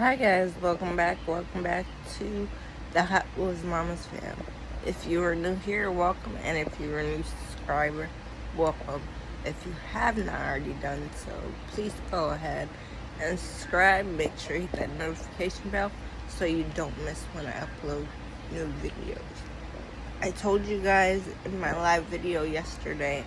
Hi guys, welcome back. Welcome back to the Hot Wheels Mamas fam. If you are new here, welcome, and if you're a new subscriber, welcome. If you have not already done so, please go ahead and subscribe. Make sure you hit that notification bell so you don't miss when I upload new videos. I told you guys in my live video yesterday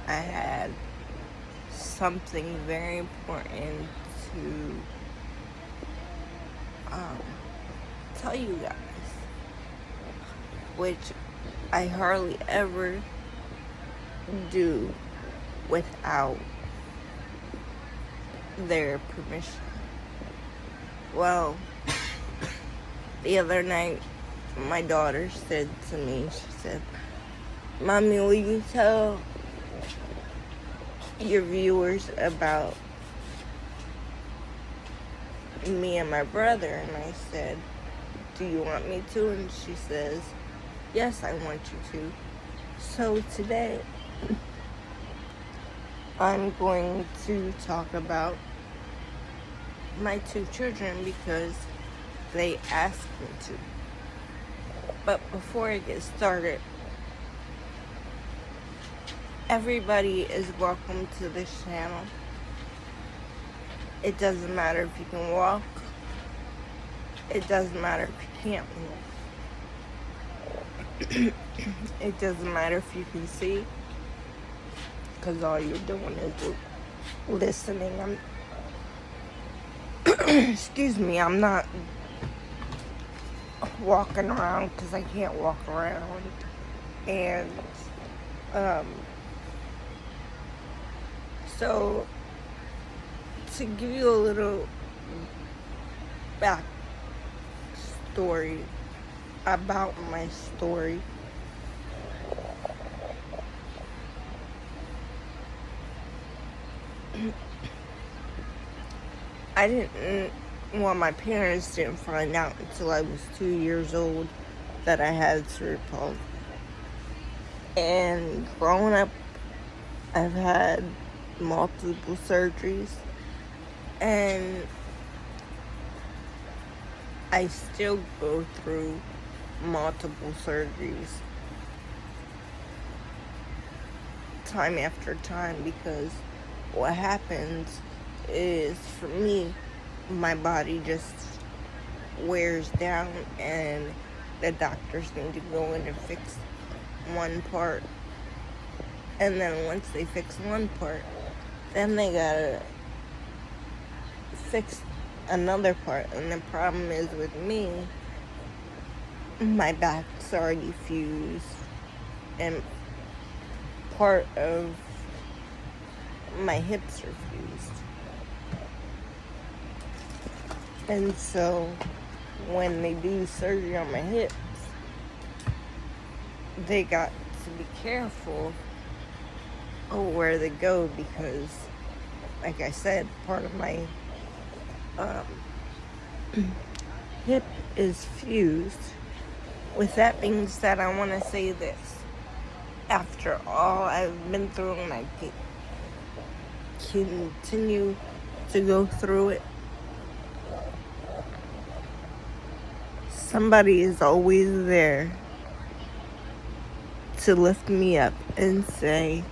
I had something very important to tell you guys, which I hardly ever do without their permission. Well, the other night, my daughter said to me, she said, "Mommy, will you tell your viewers about me and my brother?" And I said, "Do you want me to?" And she says, "Yes, I want you to." So today, I'm going to talk about my two children because they asked me to. But before I get started, everybody is welcome to this channel. It doesn't matter if you can walk. It doesn't matter if you can't walk. It doesn't matter if you can see, because all you're doing is listening. Excuse me, I'm not walking around because I can't walk around. And so to give you a little backstory about my story, my parents didn't find out until I was 2 years old that I had cerebral palsy. And growing up, I've had multiple surgeries, and I still go through multiple surgeries time after time, because what happens is, for me, my body just wears down and the doctors need to go in and fix one part, and then once they fix one part, then they gotta fix another part. And the problem is, with me, my back's already fused and part of my hips are fused. And so when they do surgery on my hips, they got to be careful of where they go, because, like I said, part of my hip is fused. With that being said, I want to say this. After all I've been through, and I continue to go through it, somebody is always there to lift me up and say,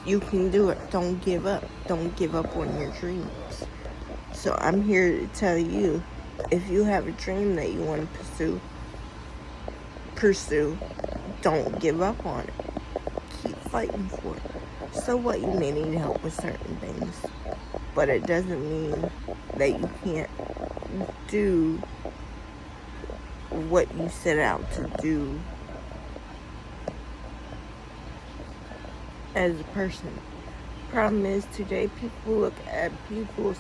"You can do it. Don't give up. Don't give up on your dreams." So I'm here to tell you, if you have a dream that you want to pursue, don't give up on it. Keep fighting for it. So what, you may need help with certain things, but it doesn't mean that you can't do what you set out to do as a person. Problem is, today people look at people's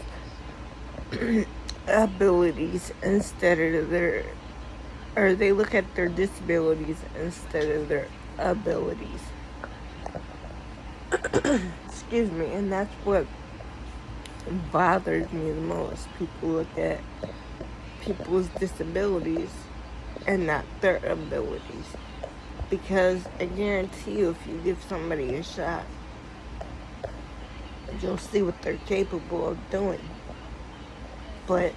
abilities instead of they look at their disabilities instead of their abilities. Excuse me. And that's what bothers me the most. People look at people's disabilities and not their abilities. Because I guarantee you, if you give somebody a shot, you'll see what they're capable of doing. But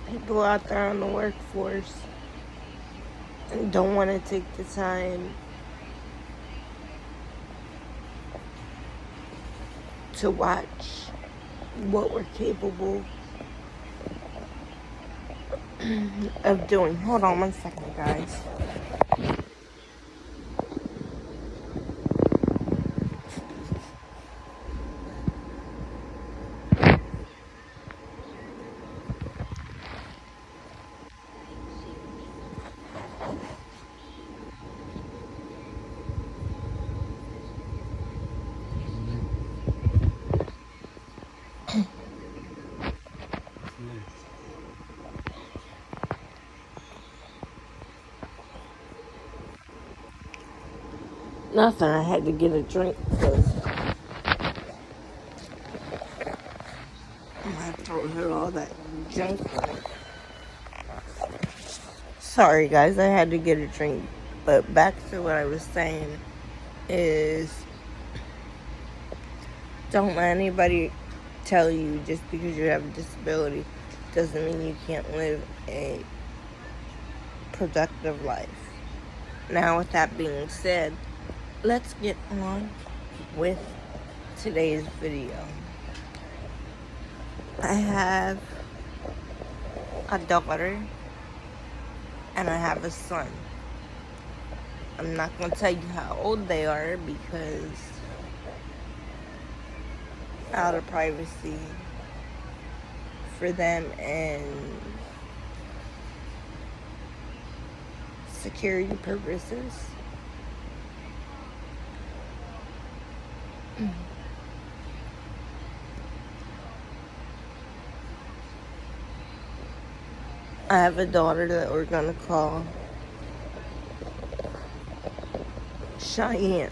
people out there in the workforce don't want to take the time to watch what we're capable of doing. Hold on one second, guys. Nothing, I had to get a drink because my throat had all that junk in it. Sorry guys, I had to get a drink. But back to what I was saying is, don't let anybody tell you just because you have a disability doesn't mean you can't live a productive life. Now with that being said, let's get on with today's video. I have a daughter and I have a son. I'm not going to tell you how old they are because out of privacy for them and security purposes. I have a daughter that we're going to call Cheyenne.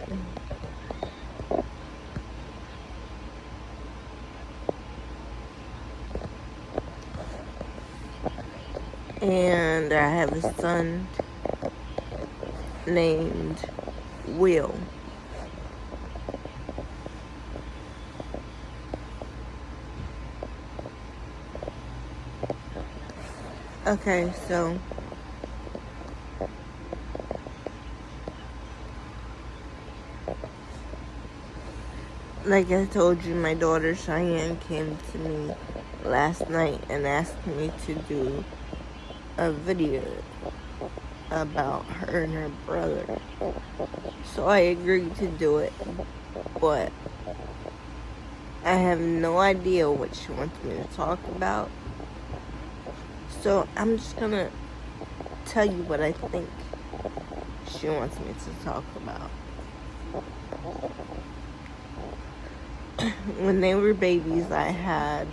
And I have a son named Will. Okay, so like I told you, my daughter Cheyenne came to me last night and asked me to do a video about her and her brother. So I agreed to do it, but I have no idea what she wants me to talk about. So I'm just gonna tell you what I think she wants me to talk about. When they were babies, I had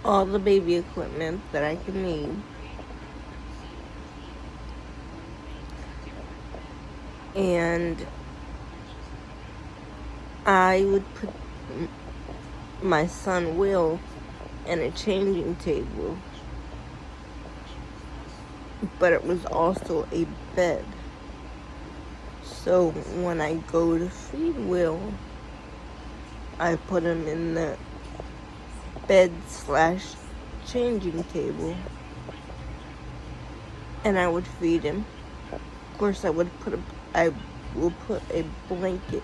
all the baby equipment that I could need. And I would put my son Will in a changing table, but it was also a bed. So when I go to feed Will, I put him in the bed/changing table, and I would feed him. Of course, I will put a blanket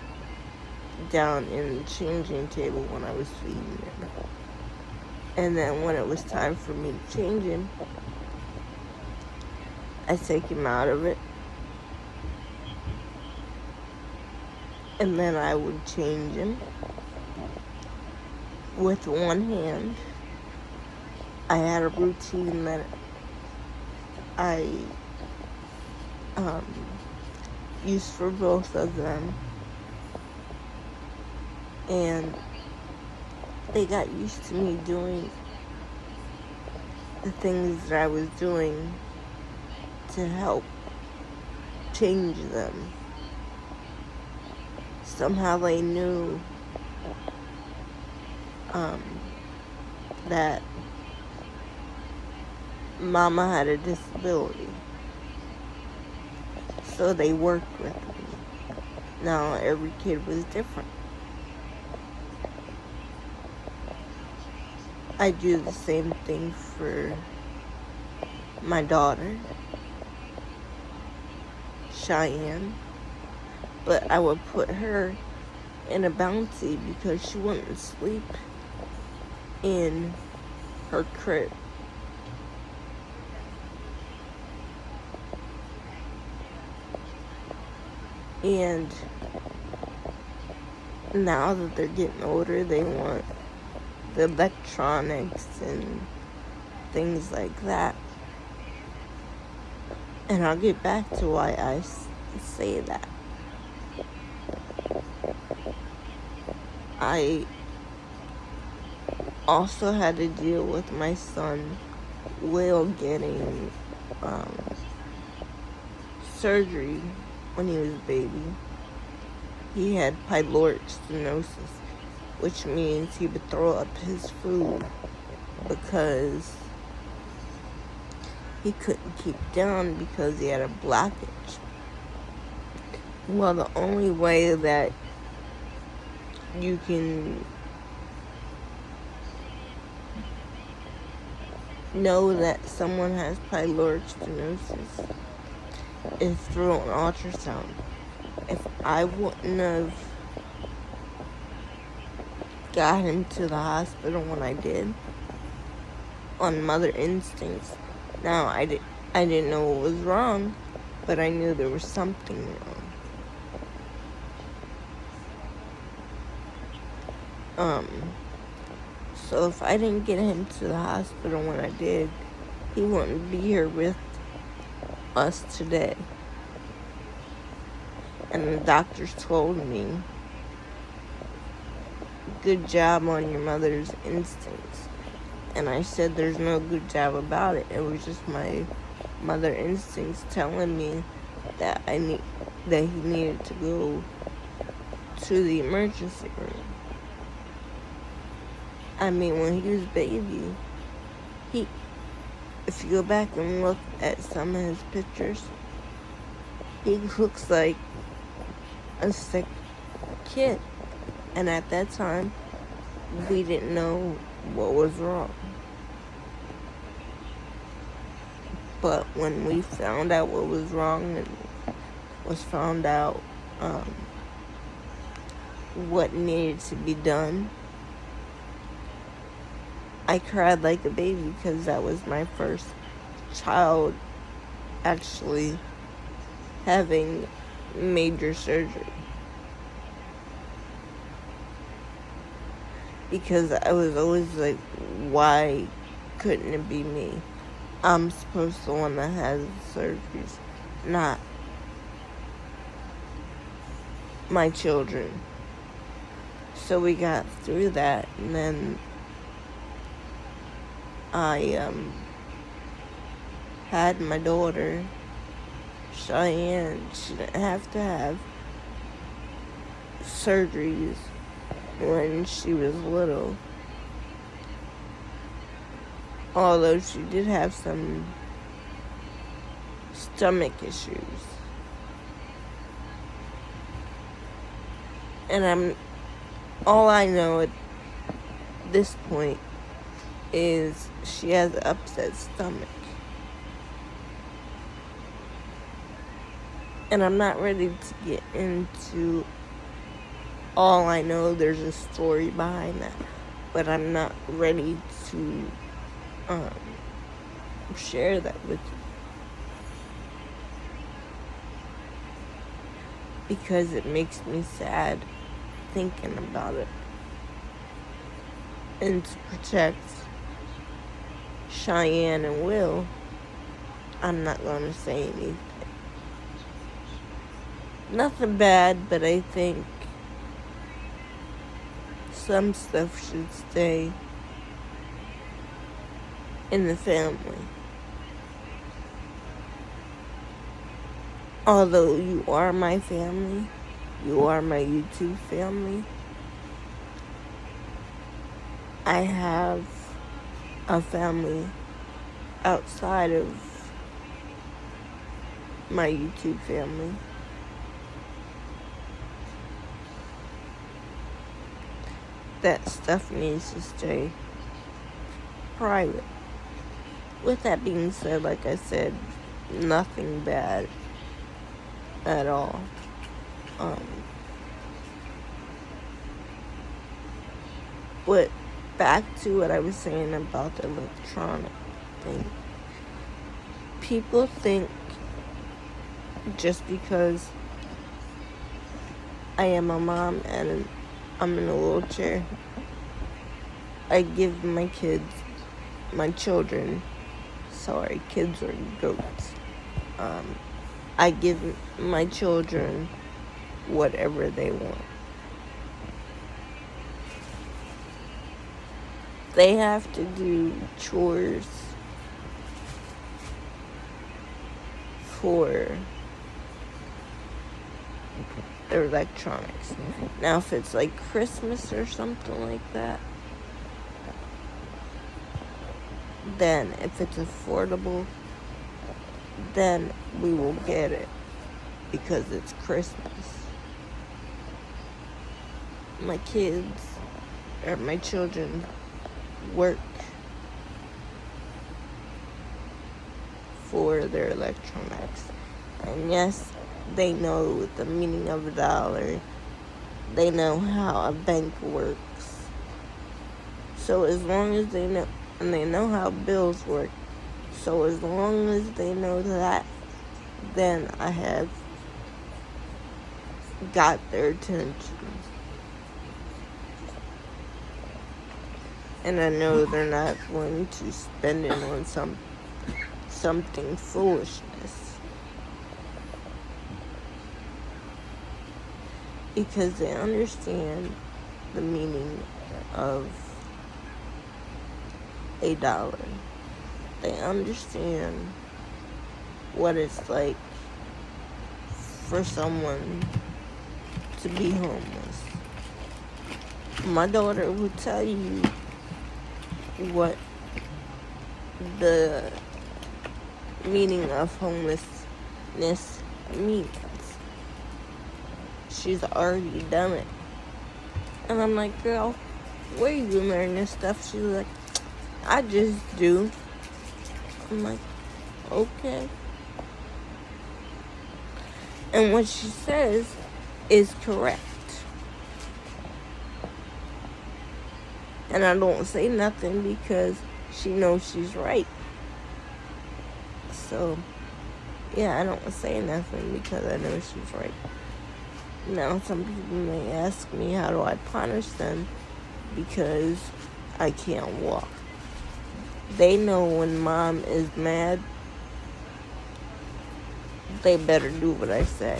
down in the changing table when I was feeding him. And then when it was time for me to change him, I take him out of it. And then I would change him with one hand. I had a routine that I used for both of them. And they got used to me doing the things that I was doing to help change them. Somehow they knew that Mama had a disability. So they worked with me. Now, every kid was different. I do the same thing for my daughter, Cheyenne, but I would put her in a bouncy because she wouldn't sleep in her crib. And now that they're getting older, they want the electronics and things like that. And I'll get back to why I say that. I also had to deal with my son Will getting surgery when he was a baby. He had pyloric stenosis, which means he would throw up his food because he couldn't keep down because he had a blockage. Well, the only way that you can know that someone has pyloric stenosis is through an ultrasound. If I wouldn't have got him to the hospital when I did, on mother instincts, now I didn't know what was wrong, but I knew there was something wrong. So if I didn't get him to the hospital when I did, he wouldn't be here with us today. And the doctors told me, good job on your mother's instincts. And I said there's no good job about it. It was just my mother instincts telling me that that he needed to go to the emergency room. I mean, when he was a baby, if you go back and look at some of his pictures, he looks like a sick kid. And at that time, we didn't know what was wrong. But when we found out what was wrong and found out what needed to be done, I cried like a baby because that was my first child actually having major surgery. Because I was always like, why couldn't it be me? I'm supposed to be the one that has the surgeries, not my children. So we got through that, and then I had my daughter, Cheyenne. She didn't have to have surgeries when she was little. Although she did have some stomach issues. And all I know at this point is she has an upset stomach. And I'm not ready to get into all I know. There's a story behind that, but I'm not ready to share that with you because it makes me sad thinking about it. And to protect Cheyenne and Will, I'm not going to say anything. Nothing bad, but I think some stuff should stay in the family. Although you are my family, you are my YouTube family, I have a family outside of my YouTube family. that stuff needs to stay private. With that being said, like I said, nothing bad at all. But back to what I was saying about the electronic thing. People think just because I am a mom and I'm in a wheelchair, I give my children, kids are goats. I give my children whatever they want. They have to do chores for their electronics. Now, if it's like Christmas or something like that, then if it's affordable, then we will get it because it's Christmas. My children work for their electronics. And yes, they know the meaning of a dollar. They know how a bank works. So as long as they know, and they know how bills work, so as long as they know that, then I have got their attention. And I know they're not going to spend it on something foolishness. Because they understand the meaning of a dollar. They understand what it's like for someone to be homeless. My daughter will tell you what the meaning of homelessness means. She's already done it. And I'm like, girl, where you learn this stuff? She's like, I just do. I'm like, okay. And what she says is correct. And I don't say nothing because she knows she's right. So, yeah, I don't say nothing because I know she's right. Now, some people may ask me, how do I punish them? Because I can't walk. They know when mom is mad, they better do what I say.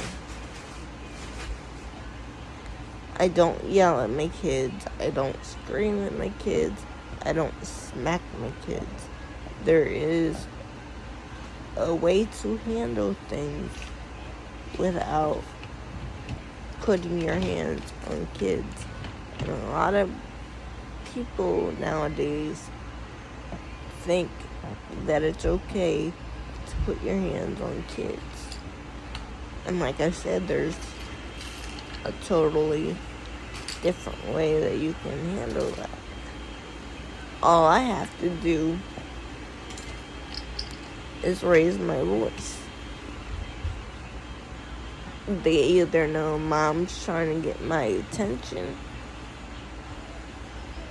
I don't yell at my kids. I don't scream at my kids. I don't smack my kids. There is a way to handle things without putting your hands on kids. And a lot of people nowadays think that it's okay to put your hands on kids. And like I said, there's a totally different way that you can handle that. All I have to do is raise my voice. They either know mom's trying to get my attention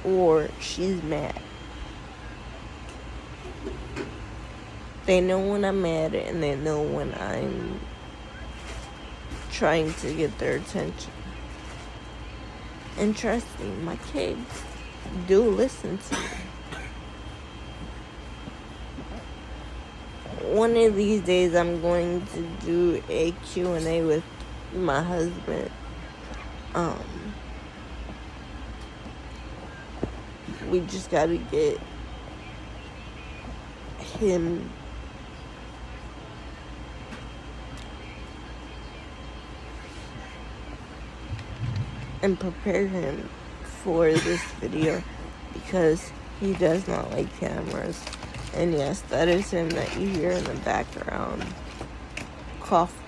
or she's mad. They know when I'm mad and they know when I'm trying to get their attention. And trust me, my kids do listen to me. One of these days I'm going to do a Q&A with my husband. We just gotta get him and prepare him for this video because he does not like cameras. And yes, that is him that you hear in the background coughing.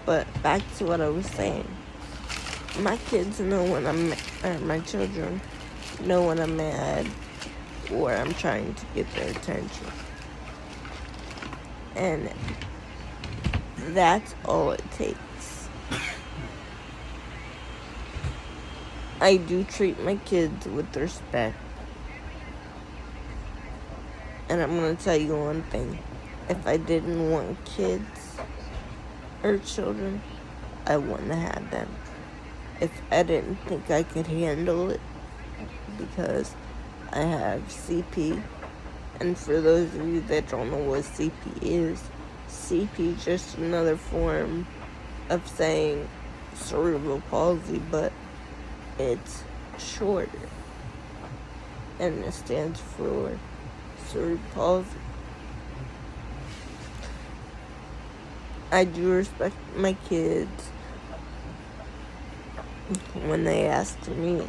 But back to what I was saying. My kids know when my children know when I'm mad or I'm trying to get their attention. And that's all it takes. I do treat my kids with respect. And I'm going to tell you one thing. If I didn't want kids or children, I wouldn't have had them. If I didn't think I could handle it, because I have CP. And for those of you that don't know what CP is CP just another form of saying cerebral palsy, but it's shorter. And it stands for cerebral palsy. I do respect my kids when they ask me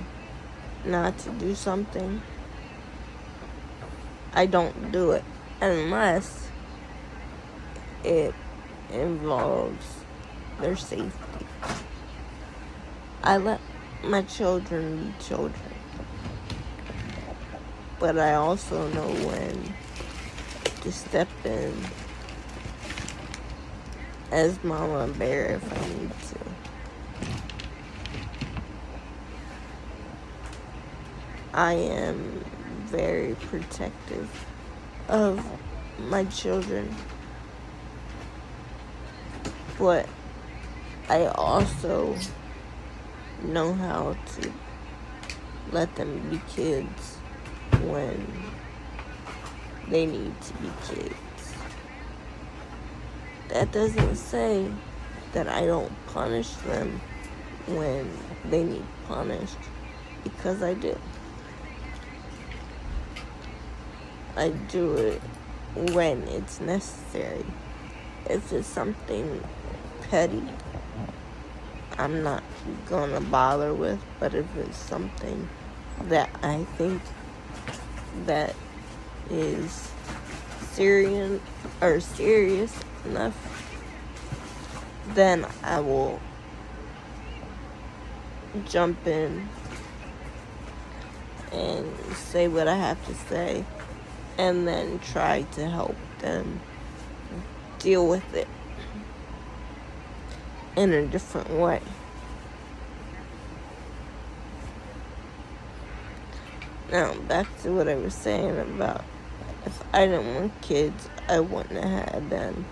not to do something. I don't do it unless it involves their safety. I let my children be children, but I also know when to step in as Mama Bear if I need to. I am very protective of my children, but I also know how to let them be kids when they need to be kids. That doesn't say that I don't punish them when they need punished, because I do. I do it when it's necessary. If it's something petty, I'm not gonna bother with, but if it's something that I think that is serious enough, then I will jump in and say what I have to say, and then try to help them deal with it in a different way. Now, back to what I was saying about if I didn't want kids, I wouldn't have had them.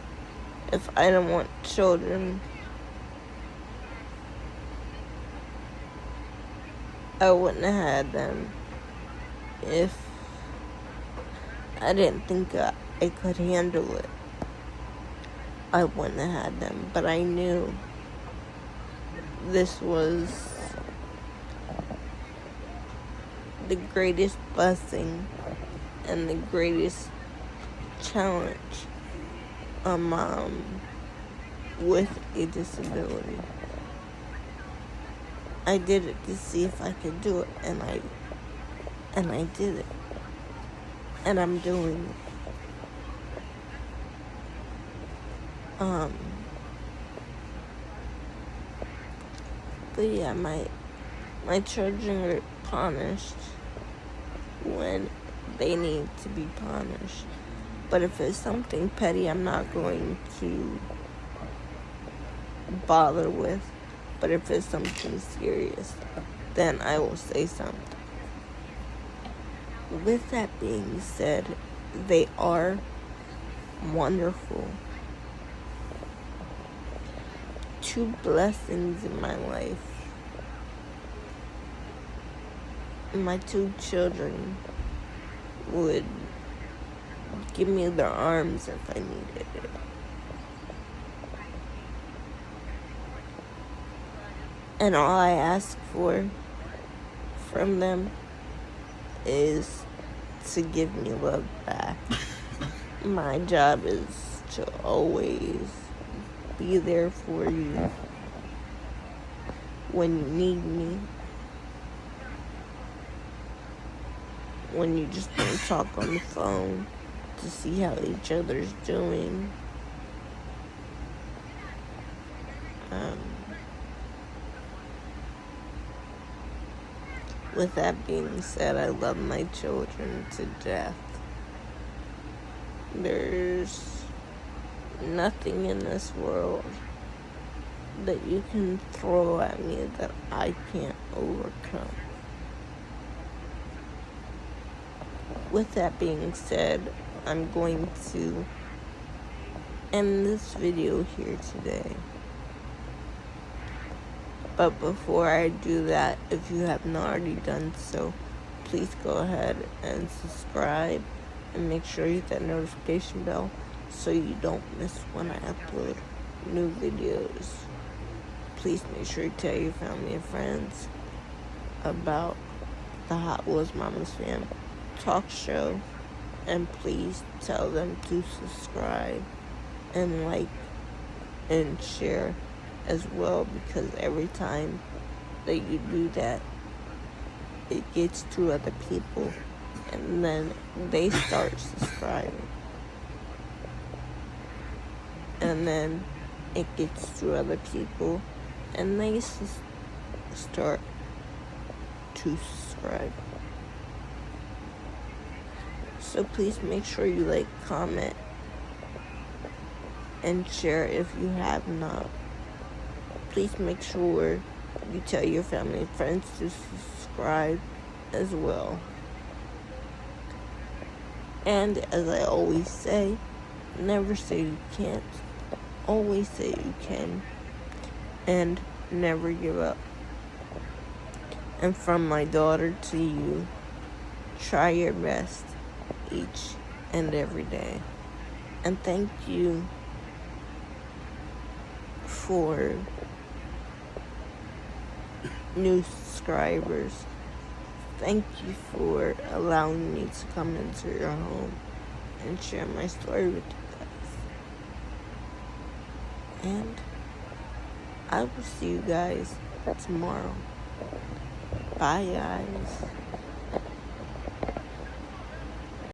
If I didn't want children, I wouldn't have had them. If I didn't think I could handle it, I wouldn't have had them. But I knew this was the greatest blessing and the greatest challenge a mom with a disability. I did it to see if I could do it, and I did it. And I'm doing it. But yeah, my children are punished when they need to be punished. But if it's something petty, I'm not going to bother with. But if it's something serious, then I will say something. With that being said, they are wonderful. 2 blessings in my life. My 2 children would give me their arms if I needed it. And all I ask for from them is to give me love back. My job is to always be there for you when you need me. When you just want to talk on the phone to see how each other's doing. With that being said, I love my children to death. There's nothing in this world that you can throw at me that I can't overcome. With that being said, I'm going to end this video here today. But before I do that, if you have not already done so, please go ahead and subscribe and make sure you hit that notification bell so you don't miss when I upload new videos. Please make sure you tell your family and friends about the Hot Wheels Mama's Fam talk show, and please tell them to subscribe and like and share as well, because every time that you do that, it gets to other people and then they start subscribing, and then it gets to other people and they start to subscribe. So please make sure you like, comment, and share if you have not. Please make sure you tell your family and friends to subscribe as well. And as I always say, never say you can't, always say you can, and never give up. And from my daughter to you, try your best each and every day. And thank you for new subscribers. Thank you for allowing me to come into your home and share my story with you guys. And I will see you guys tomorrow. Bye, guys.